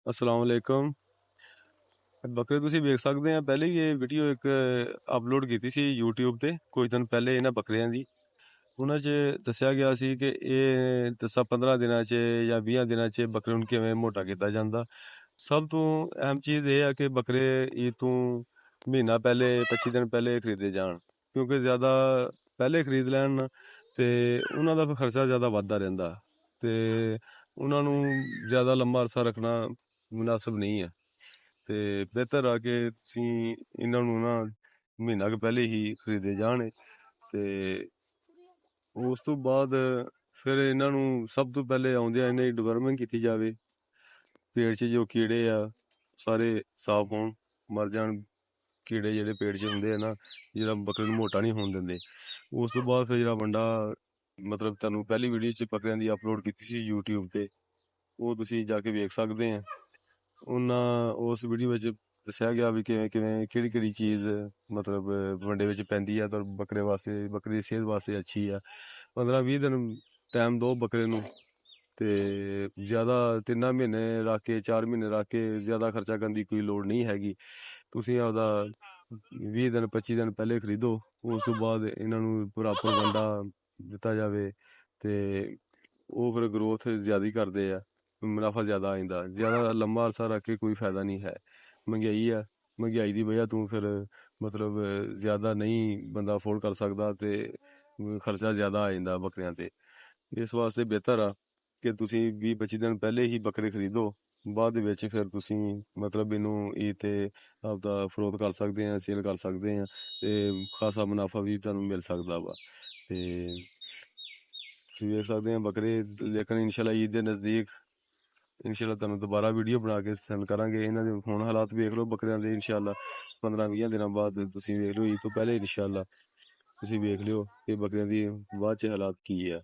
अस्सलाम वालेकुम। ਬੱਕਰੇ ਤੁਸੀਂ ਵੇਖ ਸਕਦੇ ਆ ਪਹਿਲੇ ਵੀ ਇਹ ਵੀਡੀਓ ਇੱਕ ਅਪਲੋਡ ਕੀਤੀ ਸੀ YouTube ਤੇ ਕੁਝ ਦਿਨ ਪਹਿਲੇ ਇਹਨਾਂ ਬੱਕਰਿਆਂ ਦੀ। ਉਹਨਾਂ 'ਚ ਦੱਸਿਆ ਗਿਆ ਸੀ ਕਿ ਇਹ 10-15 ਦਿਨਾਂ 'ਚ ਜਾਂ 20 ਦਿਨਾਂ 'ਚ ਬੱਕਰੇ ਨੂੰ ਕਿਵੇਂ ਮੋਟਾ ਕੀਤਾ ਜਾਂਦਾ। ਸਭ ਤੋਂ ਅਹਿਮ ਚੀਜ਼ ਇਹ ਆ ਕਿ ਬੱਕਰੇ ਈਦ ਤੋਂ ਮਹੀਨਾ ਪਹਿਲੇ 25 ਦਿਨ ਪਹਿਲੇ ਖਰੀਦੇ ਜਾਣ, ਕਿਉਂਕਿ ਜ਼ਿਆਦਾ ਪਹਿਲੇ ਖਰੀਦ ਲੈਣ ਤੇ ਉਹਨਾਂ ਦਾ ਫਿਰ ਖਰਚਾ ਜ਼ਿਆਦਾ ਵੱਧਦਾ ਰਹਿੰਦਾ ਤੇ ਉਹਨਾਂ ਨੂੰ ਜ਼ਿਆਦਾ ਲੰਮਾ ਅਰਸਾ ਰੱਖਣਾ ਮੁਨਾਸਿਬ ਨਹੀਂ ਹੈ। ਤੇ ਬਿਹਤਰ ਆ ਕਿ ਤੁਸੀਂ ਇਹਨਾਂ ਨੂੰ ਨਾ ਮਹੀਨਾ ਕੁ ਪਹਿਲੇ ਹੀ ਖਰੀਦੇ ਜਾਣ ਤੇ ਉਸ ਤੋਂ ਬਾਅਦ ਫਿਰ ਇਹਨਾਂ ਨੂੰ ਸਭ ਤੋਂ ਪਹਿਲੇ ਆਉਂਦਿਆਂ ਇਹਨਾਂ ਦੀ ਡਿਵਰਮਿੰਗ ਕੀਤੀ ਜਾਵੇ। ਪੇਟ 'ਚ ਜੋ ਕੀੜੇ ਆ ਸਾਰੇ ਸਾਫ਼ ਹੋਣ, ਮਰ ਜਾਣ ਕੀੜੇ ਜਿਹੜੇ ਪੇਟ 'ਚ ਹੁੰਦੇ ਆ ਨਾ, ਜਿਹੜਾ ਬੱਕਰੇ ਨੂੰ ਮੋਟਾ ਨਹੀਂ ਹੋਣ ਦਿੰਦੇ। ਉਸ ਤੋਂ ਬਾਅਦ ਫਿਰ ਜਿਹੜਾ ਵੰਡਾ ਮਤਲਬ ਤੁਹਾਨੂੰ ਪਹਿਲੀ ਵੀਡੀਓ 'ਚ ਬੱਕਰਿਆਂ ਦੀ ਅਪਲੋਡ ਕੀਤੀ ਸੀ YouTube ਤੇ, ਉਹ ਤੁਸੀਂ ਜਾ ਕੇ ਵੇਖ ਸਕਦੇ ਆ। ਉਸ ਵੀਡੀਓ ਵਿੱਚ ਦੱਸਿਆ ਗਿਆ ਵੀ ਕਿਵੇਂ ਕਿਵੇਂ ਕਿਹੜੀ ਕਿਹੜੀ ਚੀਜ਼ ਮਤਲਬ ਵੰਡੇ ਵਿੱਚ ਪੈਂਦੀ ਆ ਤਾਂ ਬੱਕਰੇ ਵਾਸਤੇ, ਬੱਕਰੀ ਦੀ ਸਿਹਤ ਵਾਸਤੇ ਅੱਛੀ ਆ। 15-20 ਦਿਨ ਟਾਈਮ ਦਿਓ ਬੱਕਰੇ ਨੂੰ ਤੇ ਜ਼ਿਆਦਾ 3 ਮਹੀਨੇ ਰੱਖ ਕੇ 4 ਮਹੀਨੇ ਰੱਖ ਕੇ ਜ਼ਿਆਦਾ ਖਰਚਾ ਕਰਨ ਦੀ ਕੋਈ ਲੋੜ ਨਹੀਂ ਹੈਗੀ। ਤੁਸੀਂ ਆਪਦਾ 20 ਦਿਨ 25 ਦਿਨ ਪਹਿਲੇ ਖਰੀਦੋ, ਉਸ ਤੋਂ ਬਾਅਦ ਇਹਨਾਂ ਨੂੰ ਪ੍ਰੋਪਰ ਵੰਡਾ ਦਿੱਤਾ ਜਾਵੇ ਤੇ ਉਹ ਫਿਰ ਗਰੋਥ ਜ਼ਿਆਦਾ ਹੀ ਕਰਦੇ ਆ, ਮੁਨਾਫਾ ਜ਼ਿਆਦਾ ਆ ਜਾਂਦਾ। ਜ਼ਿਆਦਾ ਲੰਮਾ ਅਰਸਾ ਰੱਖ ਕੇ ਕੋਈ ਫਾਇਦਾ ਨਹੀਂ ਹੈ। ਮਹਿੰਗਾਈ ਆ, ਮਹਿੰਗਾਈ ਦੀ ਵਜ੍ਹਾ ਤੋਂ ਫਿਰ ਮਤਲਬ ਜ਼ਿਆਦਾ ਨਹੀਂ ਬੰਦਾ ਅਫੋਰਡ ਕਰ ਸਕਦਾ ਤੇ ਖਰਚਾ ਜ਼ਿਆਦਾ ਆ ਜਾਂਦਾ ਬੱਕਰਿਆਂ ਤੇ। ਇਸ ਵਾਸਤੇ ਬਿਹਤਰ ਆ ਕਿ ਤੁਸੀਂ 20-25 ਦਿਨ ਪਹਿਲੇ ਹੀ ਬੱਕਰੇ ਖਰੀਦੋ, ਬਾਅਦ ਦੇ ਵਿੱਚ ਫਿਰ ਤੁਸੀਂ ਮਤਲਬ ਇਹਨੂੰ ਈਦ ਤੇ ਆਪਦਾ ਫਰੋਖਤ ਕਰ ਸਕਦੇ ਆ, ਸੇਲ ਕਰ ਸਕਦੇ ਆ ਤੇ ਖਾਸਾ ਮੁਨਾਫਾ ਵੀ ਤੁਹਾਨੂੰ ਮਿਲ ਸਕਦਾ ਵਾ। ਤੇ ਤੁਸੀਂ ਵੇਖ ਸਕਦੇ ਆ ਬੱਕਰੇ, ਲੇਕਿਨ ਇਨਸ਼ਾਅੱਲਾ ਈਦ ਦੇ ਨਜ਼ਦੀਕ ਇਨਸ਼ਾਅੱਲਾ ਤੁਹਾਨੂੰ ਦੁਬਾਰਾ ਵੀਡੀਓ ਬਣਾ ਕੇ ਸੈਂਡ ਕਰਾਂਗੇ। ਇਹਨਾਂ ਦੇ ਹੁਣ ਹਾਲਾਤ ਵੇਖ ਲਓ ਬੱਕਰਿਆਂ ਦੇ, ਇਨਸ਼ਾਅੱਲਾ 15-20 ਦਿਨਾਂ ਬਾਅਦ ਤੁਸੀਂ ਵੇਖ ਲਓ, ਈਦ ਤੋਂ ਪਹਿਲੇ ਇਨਸ਼ਾਅੱਲਾ ਤੁਸੀਂ ਵੇਖ ਲਿਓ ਕਿ ਬੱਕਰਿਆਂ ਦੀ ਬਾਅਦ 'ਚ ਹਾਲਾਤ ਕੀ ਆ।